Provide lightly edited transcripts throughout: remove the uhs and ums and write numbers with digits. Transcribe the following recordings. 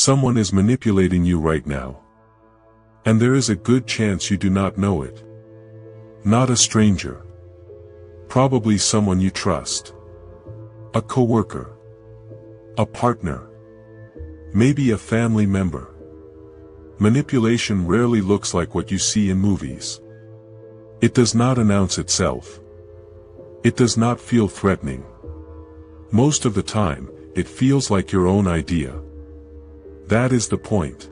Someone is manipulating you right now. And there is a good chance you do not know it. Not a stranger. Probably someone you trust. A coworker. A partner. Maybe a family member. Manipulation rarely looks like what you see in movies. It does not announce itself. It does not feel threatening. Most of the time, it feels like your own idea. That is the point.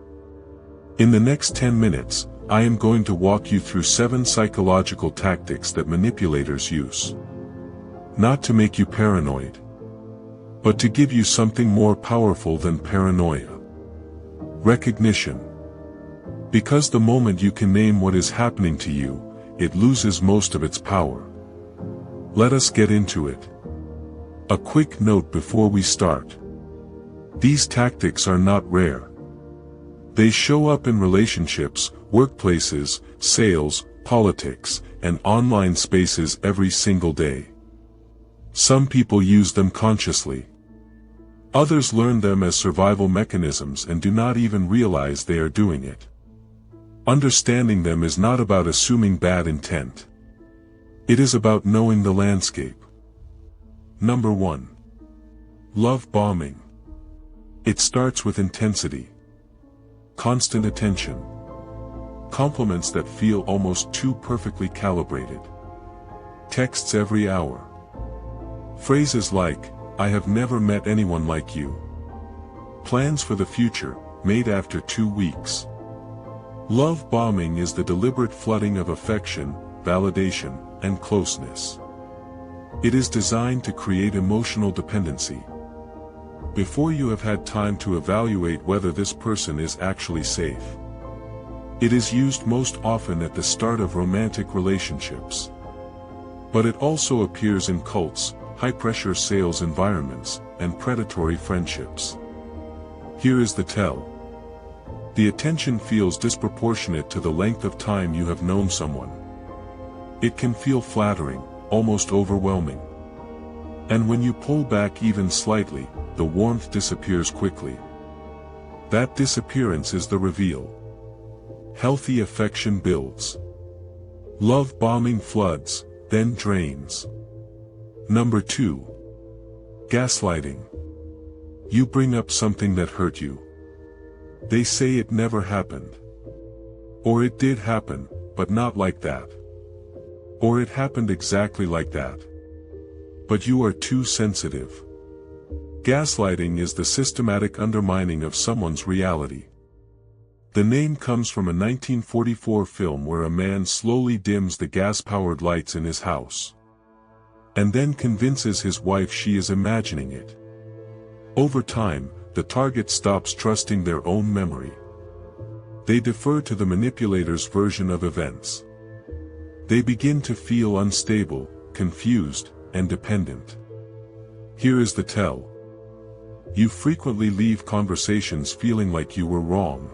In the next 10 minutes, I am going to walk you through 7 psychological tactics that manipulators use. Not to make you paranoid, but to give you something more powerful than paranoia. Recognition. Because the moment you can name what is happening to you, it loses most of its power. Let us get into it. A quick note before we start. These tactics are not rare. They show up in relationships, workplaces, sales, politics, and online spaces every single day. Some people use them consciously. Others learn them as survival mechanisms and do not even realize they are doing it. Understanding them is not about assuming bad intent. It is about knowing the landscape. Number 1. Love bombing. It starts with intensity. Constant attention. Compliments that feel almost too perfectly calibrated. Texts every hour. Phrases like, "I have never met anyone like you." Plans for the future, made after 2 weeks. Love bombing is the deliberate flooding of affection, validation, and closeness. It is designed to create emotional dependency. Before you have had time to evaluate whether this person is actually safe. It is used most often at the start of romantic relationships. But it also appears in cults, high-pressure sales environments, and predatory friendships. Here is the tell. The attention feels disproportionate to the length of time you have known someone. It can feel flattering, almost overwhelming. And when you pull back even slightly, the warmth disappears quickly. That disappearance is the reveal. Healthy affection builds. Love bombing floods, then drains. Number 2. Gaslighting. You bring up something that hurt you. They say it never happened. Or it did happen, but not like that. Or it happened exactly like that. But you are too sensitive. Gaslighting is the systematic undermining of someone's reality. The name comes from a 1944 film where a man slowly dims the gas-powered lights in his house. And then convinces his wife she is imagining it. Over time, the target stops trusting their own memory. They defer to the manipulator's version of events. They begin to feel unstable, confused, and dependent. Here is the tell. You frequently leave conversations feeling like you were wrong.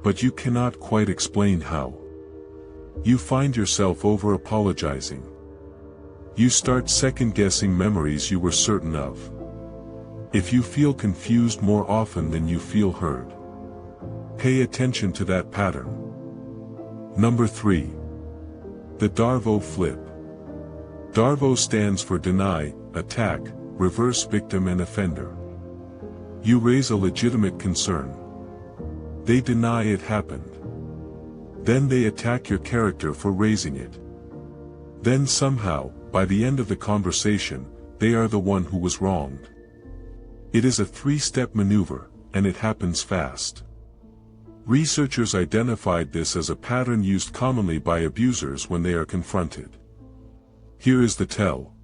But you cannot quite explain how. You find yourself over-apologizing. You start second-guessing memories you were certain of. If you feel confused more often than you feel heard, pay attention to that pattern. Number 3. The Darvo flip. Darvo stands for deny, attack, reverse victim and offender. You raise a legitimate concern. They deny it happened. Then they attack your character for raising it. Then somehow, by the end of the conversation, they are the one who was wronged. It is a 3-step maneuver, and it happens fast. Researchers identified this as a pattern used commonly by abusers when they are confronted. Here is the tell.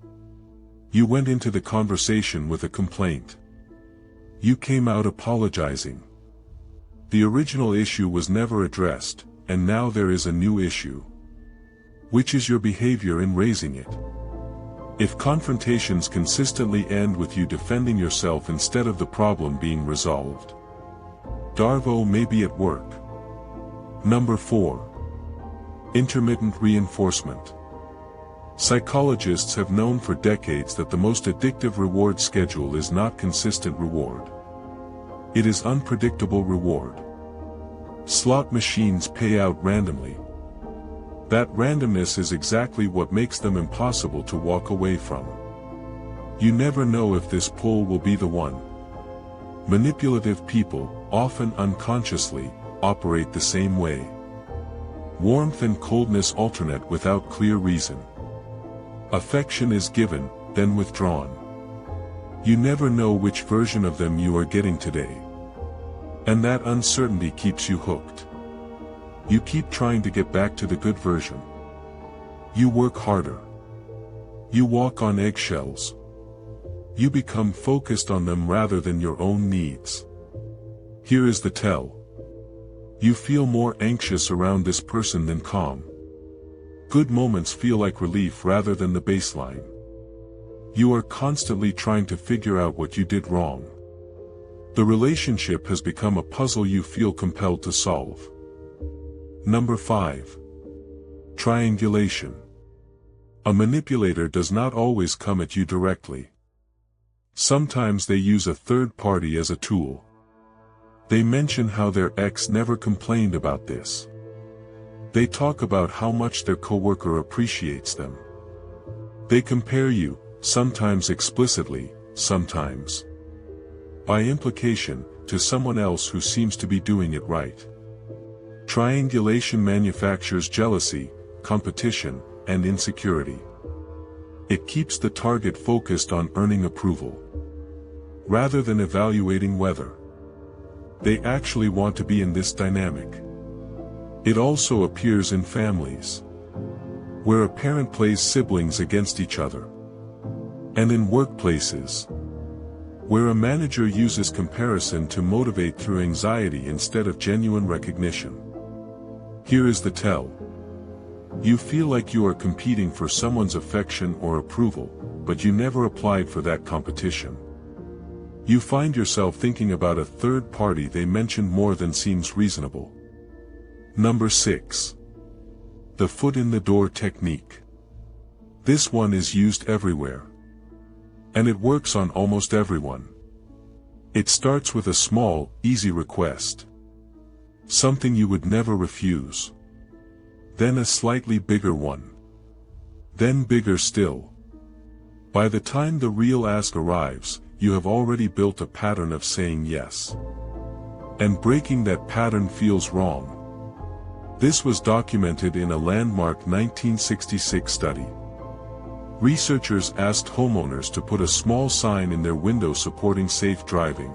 You went into the conversation with a complaint. You came out apologizing. The original issue was never addressed, and now there is a new issue. Which is your behavior in raising it? If confrontations consistently end with you defending yourself instead of the problem being resolved, Darvo may be at work. Number 4. Intermittent reinforcement. Psychologists have known for decades that the most addictive reward schedule is not consistent reward. It is unpredictable reward. Slot machines pay out randomly. That randomness is exactly what makes them impossible to walk away from. You never know if this pull will be the one. Manipulative people, often unconsciously, operate the same way. Warmth and coldness alternate without clear reason. Affection is given, then withdrawn. You never know which version of them you are getting today. And that uncertainty keeps you hooked. You keep trying to get back to the good version. You work harder. You walk on eggshells. You become focused on them rather than your own needs. Here is the tell. You feel more anxious around this person than calm. Good moments feel like relief rather than the baseline. You are constantly trying to figure out what you did wrong. The relationship has become a puzzle you feel compelled to solve. Number 5. Triangulation. A manipulator does not always come at you directly. Sometimes they use a third party as a tool. They mention how their ex never complained about this. They talk about how much their coworker appreciates them. They compare you, sometimes explicitly, sometimes by implication, to someone else who seems to be doing it right. Triangulation manufactures jealousy, competition, and insecurity. It keeps the target focused on earning approval, rather than evaluating whether they actually want to be in this dynamic. It also appears in families, where a parent plays siblings against each other, and in workplaces, where a manager uses comparison to motivate through anxiety instead of genuine recognition. Here is the tell. You feel like you are competing for someone's affection or approval, but you never applied for that competition. You find yourself thinking about a third party they mentioned more than seems reasonable. Number 6. The foot in the door technique. This one is used everywhere. And it works on almost everyone. It starts with a small, easy request. Something you would never refuse. Then a slightly bigger one. Then bigger still. By the time the real ask arrives, you have already built a pattern of saying yes. And breaking that pattern feels wrong. This was documented in a landmark 1966 study. Researchers asked homeowners to put a small sign in their window supporting safe driving.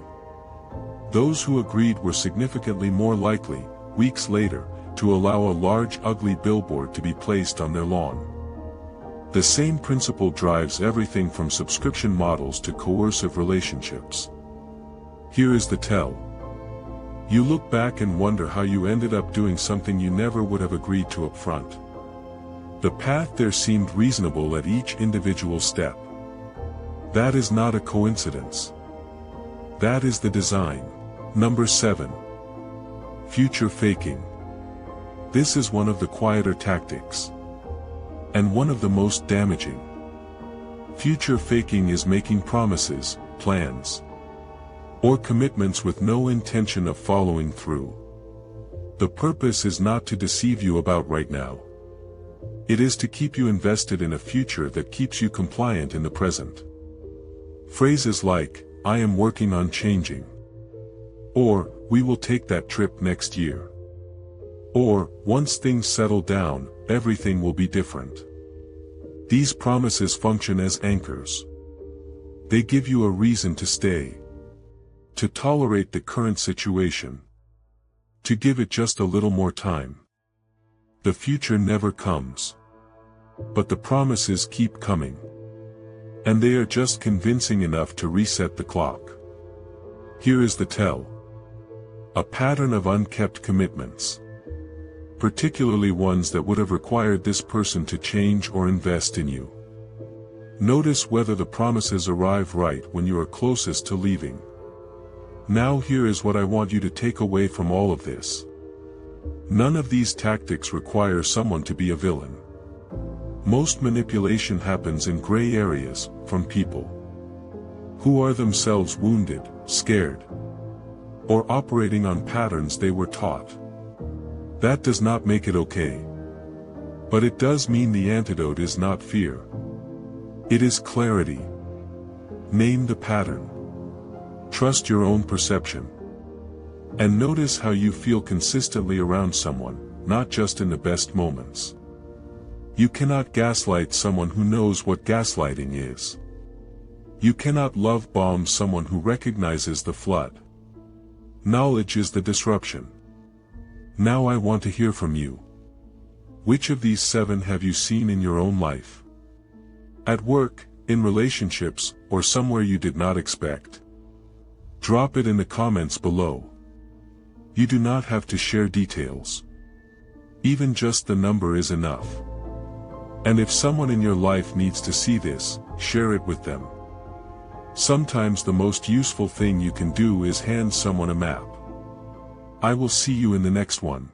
Those who agreed were significantly more likely, weeks later, to allow a large ugly billboard to be placed on their lawn. The same principle drives everything from subscription models to coercive relationships. Here is the tell. You look back and wonder how you ended up doing something you never would have agreed to up front. The path there seemed reasonable at each individual step. That is not a coincidence. That is the design. Number 7. Future faking. This is one of the quieter tactics. And one of the most damaging. Future faking is making promises, plans, or commitments with no intention of following through. The purpose is not to deceive you about right now. It is to keep you invested in a future that keeps you compliant in the present. Phrases like, "I am working on changing," or, "We will take that trip next year," or, "Once things settle down, everything will be different." These promises function as anchors. They give you a reason to stay, to tolerate the current situation, to give it just a little more time. The future never comes. But the promises keep coming. And they are just convincing enough to reset the clock. Here is the tell. A pattern of unkept commitments. Particularly ones that would have required this person to change or invest in you. Notice whether the promises arrive right when you are closest to leaving. Now here is what I want you to take away from all of this. None of these tactics require someone to be a villain. Most manipulation happens in gray areas, from people who are themselves wounded, scared, or operating on patterns they were taught. That does not make it okay. But it does mean the antidote is not fear. It is clarity. Name the pattern. Trust your own perception. And notice how you feel consistently around someone, not just in the best moments. You cannot gaslight someone who knows what gaslighting is. You cannot love bomb someone who recognizes the flood. Knowledge is the disruption. Now I want to hear from you. Which of these 7 have you seen in your own life? At work, in relationships, or somewhere you did not expect? Drop it in the comments below. You do not have to share details. Even just the number is enough. And if someone in your life needs to see this, share it with them. Sometimes the most useful thing you can do is hand someone a map. I will see you in the next one.